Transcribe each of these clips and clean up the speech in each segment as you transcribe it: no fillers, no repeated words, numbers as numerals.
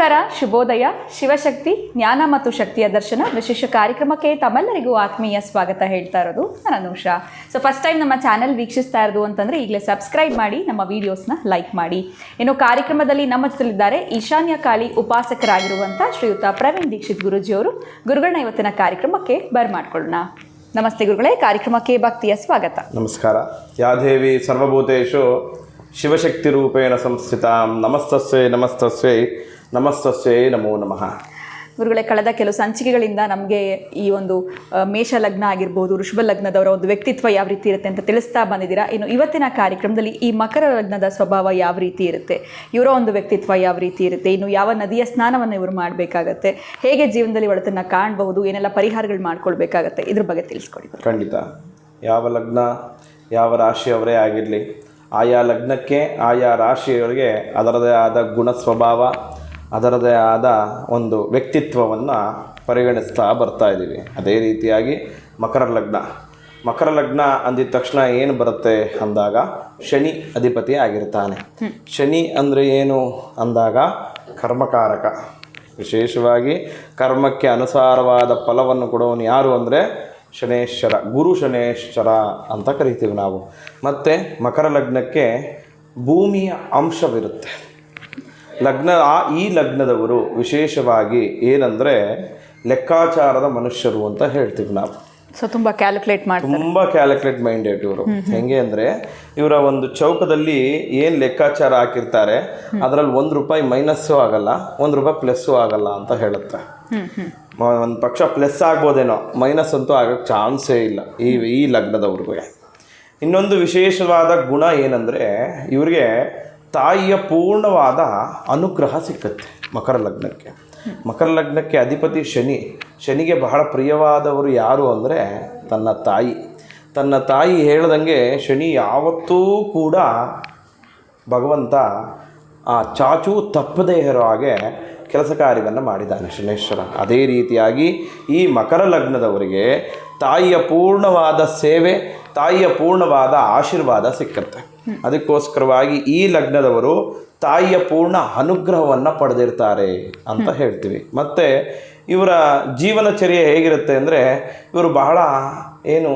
ನಮಸ್ಕಾರ, ಶುಭೋದಯ. ಶಿವಶಕ್ತಿ ಜ್ಞಾನ ಮತ್ತು ಶಕ್ತಿಯ ದರ್ಶನ ವಿಶೇಷ ಕಾರ್ಯಕ್ರಮಕ್ಕೆ ತಮ್ಮೆಲ್ಲರಿಗೂ ಆತ್ಮೀಯ ಸ್ವಾಗತ ಹೇಳ್ತಾ ಇರೋದು ನಾನು ಅನುಷಾ. ಸೊ ಫಸ್ಟ್ ಟೈಮ್ ನಮ್ಮ ಚಾನೆಲ್ ವೀಕ್ಷಿಸ್ತಾ ಇರೋದು ಅಂತಂದರೆ ಈಗಲೇ ಸಬ್ಸ್ಕ್ರೈಬ್ ಮಾಡಿ, ನಮ್ಮ ವೀಡಿಯೋಸ್ನ ಲೈಕ್ ಮಾಡಿ. ಇನ್ನು ಕಾರ್ಯಕ್ರಮದಲ್ಲಿ ನಮ್ಮ ಜೊತೆಲಿದ್ದಾರೆ ಈಶಾನ್ಯ ಕಾಳಿ ಉಪಾಸಕರಾಗಿರುವಂಥ ಶ್ರೀಯುತ ಪ್ರವೀಣ್ ದೀಕ್ಷಿತ್ ಗುರೂಜಿಯವರು. ಗುರುಗಳನ್ನ ಇವತ್ತಿನ ಕಾರ್ಯಕ್ರಮಕ್ಕೆ ಬರ್ಮಾಡ್ಕೊಳ್ಳೋಣ. ನಮಸ್ತೆ ಗುರುಗಳೇ, ಕಾರ್ಯಕ್ರಮಕ್ಕೆ ಭಕ್ತಿಯ ಸ್ವಾಗತ. ನಮಸ್ಕಾರ. ಯಾ ದೇವಿ ಸರ್ವಭೂತೇಷು ಶಿವಶಕ್ತಿ ರೂಪೇಣ ಸಂಸ್ಥಿತ ನಮಸ್ತಸ್ವೇ ನಮಸ್ತಸ್ವೇ ನಮಸ್ತಸ್ವೇ ನಮೋ ನಮಃ. ಗುರುಗಳೇ, ಕಳೆದ ಕೆಲವು ಸಂಚಿಕೆಗಳಿಂದ ನಮಗೆ ಈ ಒಂದು ಮೇಷ ಲಗ್ನ ಆಗಿರ್ಬೋದು, ವೃಷಭ ಲಗ್ನದವರ ಒಂದು ವ್ಯಕ್ತಿತ್ವ ಯಾವ ರೀತಿ ಇರುತ್ತೆ ಅಂತ ತಿಳಿಸ್ತಾ ಬಂದಿದ್ದೀರಾ. ಇನ್ನು ಇವತ್ತಿನ ಕಾರ್ಯಕ್ರಮದಲ್ಲಿ ಈ ಮಕರ ಲಗ್ನದ ಸ್ವಭಾವ ಯಾವ ರೀತಿ ಇರುತ್ತೆ, ಇವರ ಒಂದು ವ್ಯಕ್ತಿತ್ವ ಯಾವ ರೀತಿ ಇರುತ್ತೆ, ಇನ್ನು ಯಾವ ನದಿಯ ಸ್ನಾನವನ್ನು ಇವರು ಮಾಡಬೇಕಾಗತ್ತೆ, ಹೇಗೆ ಜೀವನದಲ್ಲಿ ಒಳತನ್ನು ಕಾಣಬಹುದು, ಏನೆಲ್ಲ ಪರಿಹಾರಗಳು ಮಾಡ್ಕೊಳ್ಬೇಕಾಗತ್ತೆ, ಇದ್ರ ಬಗ್ಗೆ ತಿಳಿಸ್ಕೊಡಿ. ಖಂಡಿತ. ಯಾವ ಲಗ್ನ ಯಾವ ರಾಶಿಯವರೇ ಆಗಿರಲಿ, ಆಯಾ ಲಗ್ನಕ್ಕೆ ಆಯಾ ರಾಶಿಯವರಿಗೆ ಅದರದೇ ಆದ ಗುಣ ಸ್ವಭಾವ, ಅದರದೇ ಆದ ಒಂದು ವ್ಯಕ್ತಿತ್ವವನ್ನು ಪರಿಗಣಿಸ್ತಾ ಬರ್ತಾ ಇದ್ದೀವಿ. ಅದೇ ರೀತಿಯಾಗಿ ಮಕರ ಲಗ್ನ ಅಂದಿದ ತಕ್ಷಣ ಏನು ಬರುತ್ತೆ ಅಂದಾಗ ಶನಿ ಅಧಿಪತಿ ಆಗಿರ್ತಾನೆ. ಶನಿ ಅಂದರೆ ಏನು ಅಂದಾಗ ಕರ್ಮಕಾರಕ. ವಿಶೇಷವಾಗಿ ಕರ್ಮಕ್ಕೆ ಅನುಸಾರವಾದ ಫಲವನ್ನು ಕೊಡೋನು ಯಾರು ಅಂದರೆ ಶನೇಶ್ವರ, ಗುರು ಶನೇಶ್ವರ ಅಂತ ಕರಿತೀವಿ ನಾವು. ಮತ್ತು ಮಕರ ಲಗ್ನಕ್ಕೆ ಭೂಮಿಯ ಅಂಶವಿರುತ್ತೆ. ಈ ಲಗ್ನದವರು ವಿಶೇಷವಾಗಿ ಏನಂದರೆ ಲೆಕ್ಕಾಚಾರದ ಮನುಷ್ಯರು ಅಂತ ಹೇಳ್ತೀವಿ ನಾವು. ಸೊ ತುಂಬ ಕ್ಯಾಲ್ಕುಲೇಟ್ ಮೈಂಡೆಡ್ ಇವರು. ಹೆಂಗೆ ಅಂದರೆ ಇವರ ಒಂದು ಚೌಕದಲ್ಲಿ ಏನು ಲೆಕ್ಕಾಚಾರ ಹಾಕಿರ್ತಾರೆ ಅದರಲ್ಲಿ ₹1 ಮೈನಸ್ಸು ಆಗಲ್ಲ, ₹1 ಪ್ಲಸ್ಸು ಆಗಲ್ಲ ಅಂತ ಹೇಳುತ್ತೆ. ಒಂದು ಪಕ್ಷ ಪ್ಲಸ್ ಆಗ್ಬೋದೇನೋ, ಮೈನಸ್ ಅಂತೂ ಆಗೋಕ್ಕೆ ಚಾನ್ಸೇ ಇಲ್ಲ ಈ ಲಗ್ನದವ್ರಿಗೆ. ಇನ್ನೊಂದು ವಿಶೇಷವಾದ ಗುಣ ಏನಂದರೆ ಇವರಿಗೆ ತಾಯಿಯ ಪೂರ್ಣವಾದ ಅನುಗ್ರಹ ಸಿಕ್ಕತ್ತೆ. ಮಕರ ಲಗ್ನಕ್ಕೆ ಅಧಿಪತಿ ಶನಿಗೆ ಬಹಳ ಪ್ರಿಯವಾದವರು ಯಾರು ಅಂದರೆ ತನ್ನ ತಾಯಿ ಹೇಳ್ದಂಗೆ ಶನಿ ಯಾವತ್ತೂ ಕೂಡ ಭಗವಂತ ಆ ಚಾಚು ತಪ್ಪದೇ ಇರೋ ಹಾಗೆ ಕೆಲಸ ಕಾರ್ಯವನ್ನು ಮಾಡಿದ್ದಾನೆ ಶನೇಶ್ವರ. ಅದೇ ರೀತಿಯಾಗಿ ಈ ಮಕರ ಲಗ್ನದವರಿಗೆ ತಾಯಿಯ ಪೂರ್ಣವಾದ ಸೇವೆ, ತಾಯಿಯ ಪೂರ್ಣವಾದ ಆಶೀರ್ವಾದ ಸಿಕ್ಕತ್ತೆ. ಅದಕ್ಕೋಸ್ಕರವಾಗಿ ಈ ಲಗ್ನದವರು ತಾಯಿಯ ಪೂರ್ಣ ಅನುಗ್ರಹವನ್ನು ಪಡೆದಿರ್ತಾರೆ ಅಂತ ಹೇಳ್ತೀವಿ. ಮತ್ತು ಇವರ ಜೀವನಚರ್ಯೆ ಹೇಗಿರುತ್ತೆ ಅಂದರೆ ಇವರು ಬಹಳ ಏನು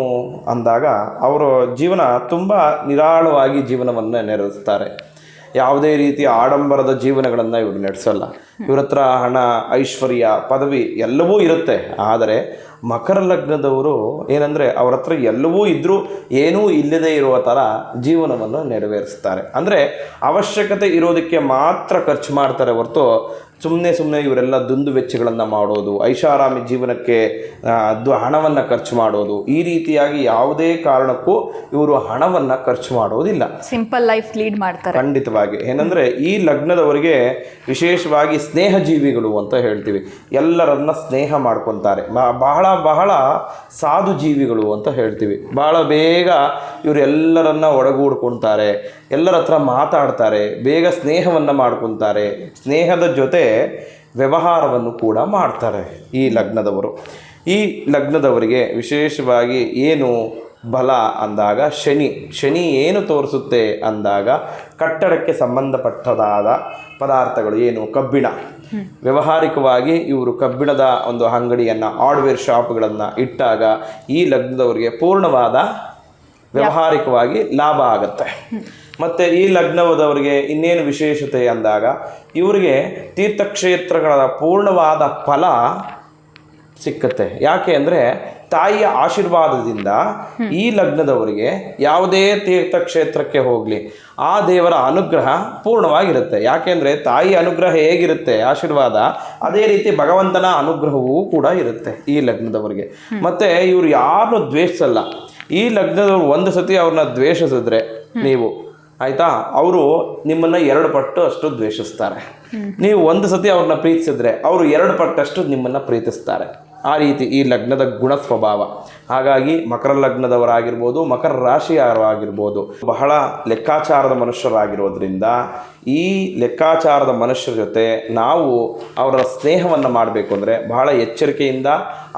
ಅಂದಾಗ ಅವರ ಜೀವನ ತುಂಬ ನಿರಾಳವಾಗಿ ಜೀವನವನ್ನು ನಡೆಸ್ತಾರೆ. ಯಾವುದೇ ರೀತಿಯ ಆಡಂಬರದ ಜೀವನಗಳನ್ನು ಇವರು ನಡೆಸಲ್ಲ. ಇವ್ರ ಹತ್ರ ಹಣ, ಐಶ್ವರ್ಯ, ಪದವಿ ಎಲ್ಲವೂ ಇರುತ್ತೆ. ಆದರೆ ಮಕರ ಲಗ್ನದವರು ಏನಂದರೆ ಅವ್ರ ಹತ್ರ ಎಲ್ಲವೂ ಇದ್ದರೂ ಏನೂ ಇಲ್ಲದೇ ಇರುವ ಥರ ಜೀವನವನ್ನು ನೆರವೇರಿಸ್ತಾರೆ. ಅಂದರೆ ಅವಶ್ಯಕತೆ ಇರೋದಕ್ಕೆ ಮಾತ್ರ ಖರ್ಚು ಮಾಡ್ತಾರೆ ಹೊರತು ಸುಮ್ಮನೆ ಇವರೆಲ್ಲ ದುಂದು ವೆಚ್ಚಗಳನ್ನು ಮಾಡೋದು, ಐಷಾರಾಮಿ ಜೀವನಕ್ಕೆ ಹಣವನ್ನು ಖರ್ಚು ಮಾಡೋದು, ಈ ರೀತಿಯಾಗಿ ಯಾವುದೇ ಕಾರಣಕ್ಕೂ ಇವರು ಹಣವನ್ನು ಖರ್ಚು ಮಾಡೋದಿಲ್ಲ. ಸಿಂಪಲ್ ಲೈಫ್ ಲೀಡ್ ಮಾಡ್ತಾರೆ. ಖಂಡಿತವಾಗಿ. ಏನಂದರೆ ಈ ಲಗ್ನದವರಿಗೆ ವಿಶೇಷವಾಗಿ ಸ್ನೇಹ ಜೀವಿಗಳು ಅಂತ ಹೇಳ್ತೀವಿ. ಎಲ್ಲರನ್ನ ಸ್ನೇಹ ಮಾಡ್ಕೊತಾರೆ. ಬಹಳ ಸಾಧು ಜೀವಿಗಳು ಅಂತ ಹೇಳ್ತೀವಿ. ಬಹಳ ಬೇಗ ಇವರು ಎಲ್ಲರನ್ನ ಒಡಗೂಡ್ಕೊಳ್ತಾರೆ, ಎಲ್ಲರ ಹತ್ರ ಮಾತಾಡ್ತಾರೆ, ಬೇಗ ಸ್ನೇಹವನ್ನು ಮಾಡ್ಕೊತಾರೆ, ಸ್ನೇಹದ ಜೊತೆ ವ್ಯವಹಾರವನ್ನು ಕೂಡ ಮಾಡ್ತಾರೆ ಈ ಲಗ್ನದವರು. ಈ ಲಗ್ನದವರಿಗೆ ವಿಶೇಷವಾಗಿ ಏನು ಬಲ ಅಂದಾಗ ಶನಿ ಏನು ತೋರಿಸುತ್ತೆ ಅಂದಾಗ ಕಟ್ಟಡಕ್ಕೆ ಸಂಬಂಧಪಟ್ಟದಾದ ಪದಾರ್ಥಗಳು, ಏನು ಕಬ್ಬಿಣ. ವ್ಯಾವಹಾರಿಕವಾಗಿ ಇವರು ಕಬ್ಬಿಣದ ಒಂದು ಅಂಗಡಿಯನ್ನು, ಹಾರ್ಡ್ವೇರ್ ಶಾಪ್ಗಳನ್ನು ಇಟ್ಟಾಗ ಈ ಲಗ್ನದವರಿಗೆ ಪೂರ್ಣವಾದ ವ್ಯಾವಹಾರಿಕವಾಗಿ ಲಾಭ ಆಗುತ್ತೆ. ಮತ್ತು ಈ ಲಗ್ನದವರಿಗೆ ಇನ್ನೇನು ವಿಶೇಷತೆ ಅಂದಾಗ ಇವರಿಗೆ ತೀರ್ಥಕ್ಷೇತ್ರಗಳ ಪೂರ್ಣವಾದ ಫಲ ಸಿಕ್ಕತ್ತೆ. ಯಾಕೆ ಅಂದರೆ ತಾಯಿಯ ಆಶೀರ್ವಾದದಿಂದ ಈ ಲಗ್ನದವರಿಗೆ ಯಾವುದೇ ತೀರ್ಥಕ್ಷೇತ್ರಕ್ಕೆ ಹೋಗಲಿ ಆ ದೇವರ ಅನುಗ್ರಹ ಪೂರ್ಣವಾಗಿರುತ್ತೆ. ಯಾಕೆಂದರೆ ತಾಯಿಯ ಅನುಗ್ರಹ ಹೇಗಿರುತ್ತೆ, ಆಶೀರ್ವಾದ, ಅದೇ ರೀತಿ ಭಗವಂತನ ಅನುಗ್ರಹವೂ ಕೂಡ ಇರುತ್ತೆ ಈ ಲಗ್ನದವರಿಗೆ. ಮತ್ತು ಇವರು ಯಾರನ್ನೂ ದ್ವೇಷಿಸಲ್ಲ. ಈ ಲಗ್ನದವರು ಒಂದು ಸತಿ ಅವ್ರನ್ನ ದ್ವೇಷಿಸಿದ್ರೆ ನೀವು ಆಯಿತಾ, ಅವರು ನಿಮ್ಮನ್ನು 2 ಪಟ್ಟು ಅಷ್ಟು ದ್ವೇಷಿಸ್ತಾರೆ. ನೀವು ಒಂದು ಸತಿ ಅವ್ರನ್ನ ಪ್ರೀತಿಸಿದ್ರೆ ಅವರು 2 ಪಟ್ಟಷ್ಟು ನಿಮ್ಮನ್ನು ಪ್ರೀತಿಸ್ತಾರೆ. ಆ ರೀತಿ ಈ ಲಗ್ನದ ಗುಣ ಸ್ವಭಾವ. ಹಾಗಾಗಿ ಮಕರ ಲಗ್ನದವರಾಗಿರ್ಬೋದು, ಮಕರ ರಾಶಿಯವರಾಗಿರ್ಬೋದು ಬಹಳ ಲೆಕ್ಕಾಚಾರದ ಮನುಷ್ಯರಾಗಿರೋದ್ರಿಂದ ಈ ಲೆಕ್ಕಾಚಾರದ ಮನುಷ್ಯರ ಜೊತೆ ನಾವು ಅವರ ಸ್ನೇಹವನ್ನು ಮಾಡಬೇಕು ಅಂದರೆ ಬಹಳ ಎಚ್ಚರಿಕೆಯಿಂದ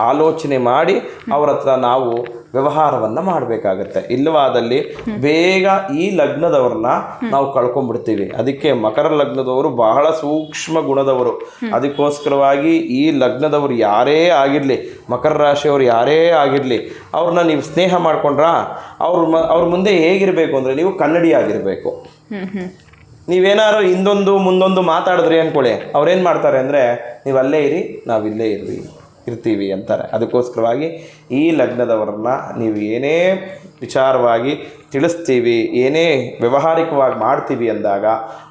ಆಲೋಚನೆ ಮಾಡಿ ಅವ್ರ ಹತ್ರ ನಾವು ವ್ಯವಹಾರವನ್ನು ಮಾಡಬೇಕಾಗತ್ತೆ. ಇಲ್ಲವಾದಲ್ಲಿ ಬೇಗ ಈ ಲಗ್ನದವ್ರನ್ನ ನಾವು ಕಳ್ಕೊಂಡ್ಬಿಡ್ತೀವಿ. ಅದಕ್ಕೆ ಮಕರ ಲಗ್ನದವರು ಬಹಳ ಸೂಕ್ಷ್ಮ ಗುಣದವರು. ಅದಕ್ಕೋಸ್ಕರವಾಗಿ ಈ ಲಗ್ನದವರು ಯಾರೇ ಆಗಿರಲಿ, ಮಕರ ರಾಶಿಯವರು ಯಾರೇ ಆಗಿರಲಿ, ಅವ್ರನ್ನ ನೀವು ಸ್ನೇಹ ಮಾಡ್ಕೊಂಡ್ರ ಅವ್ರ ಮುಂದೆ ಹೇಗಿರಬೇಕು ಅಂದರೆ ನೀವು ಕನ್ನಡಿ ಆಗಿರಬೇಕು. ನೀವೇನಾದ್ರು ಹಿಂದೊಂದು ಮುಂದೊಂದು ಮಾತಾಡಿದ್ರಿ ಅಂದ್ಕೊಳ್ಳಿ, ಅವ್ರೇನು ಮಾಡ್ತಾರೆ ಅಂದರೆ ನೀವು ಅಲ್ಲೇ ಇರಿ, ನಾವಿಲ್ಲೇ ಇರ್ತೀವಿ ಅಂತಾರೆ. ಅದಕ್ಕೋಸ್ಕರವಾಗಿ ಈ ಲಗ್ನದವರನ್ನ ನೀವು ಏನೇ ವಿಚಾರವಾಗಿ ತಿಳಿಸ್ತೀವಿ, ಏನೇ ವ್ಯಾವಹಾರಿಕವಾಗಿ ಮಾಡ್ತೀವಿ ಅಂದಾಗ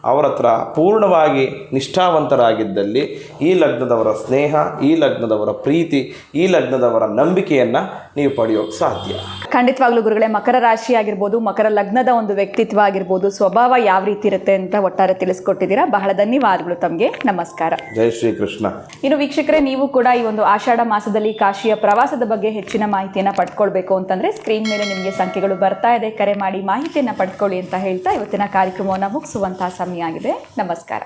ಅವರ ಹತ್ರ ಪೂರ್ಣವಾಗಿ ನಿಷ್ಠಾವಂತರಾಗಿದ್ದಲ್ಲಿ ಈ ಲಗ್ನದವರ ಸ್ನೇಹ, ಈ ಲಗ್ನದವರ ಪ್ರೀತಿ, ಈ ಲಗ್ನದವರ ನಂಬಿಕೆಯನ್ನು ನೀವು ಪಡೆಯೋಕ್ಕೆ ಸಾಧ್ಯ. ಖಂಡಿತವಾಗ್ಲೂ ಗುರುಗಳೇ, ಮಕರ ರಾಶಿ ಆಗಿರ್ಬೋದು, ಮಕರ ಲಗ್ನದ ಒಂದು ವ್ಯಕ್ತಿತ್ವ ಆಗಿರ್ಬೋದು, ಸ್ವಭಾವ ಯಾವ ರೀತಿ ಇರುತ್ತೆ ಅಂತ ಒಟ್ಟಾರೆ ತಿಳಿಸ್ಕೊಟ್ಟಿದ್ದೀರಾ. ಬಹಳ ಧನ್ಯವಾದಗಳು ತಮಗೆ. ನಮಸ್ಕಾರ. ಜೈ ಶ್ರೀ ಕೃಷ್ಣ. ಇನ್ನು ವೀಕ್ಷಕರೇ, ನೀವು ಕೂಡ ಈ ಒಂದು ಆಷಾಢ ಮಾಸದಲ್ಲಿ ಕಾಶಿಯ ಪ್ರವಾಸದ ಬಗ್ಗೆ ಹೆಚ್ಚಿನ ಮಾಹಿತಿಯನ್ನು ಪಡ್ಕೊಳ್ಬೇಕು ಅಂತಂದರೆ ಸ್ಕ್ರೀನ್ ಮೇಲೆ ನಿಮಗೆ ಸಂಖ್ಯೆಗಳು ಬರ್ತಾ ಇದೆ, ಕರೆ ಮಾಡಿ ಮಾಹಿತಿಯನ್ನು ಪಡ್ಕೊಳ್ಳಿ ಅಂತ ಹೇಳ್ತಾ ಇವತ್ತಿನ ಕಾರ್ಯಕ್ರಮವನ್ನು ಮುಗಿಸುವಂತಹ ಸಮಯ ಆಗಿದೆ. ನಮಸ್ಕಾರ.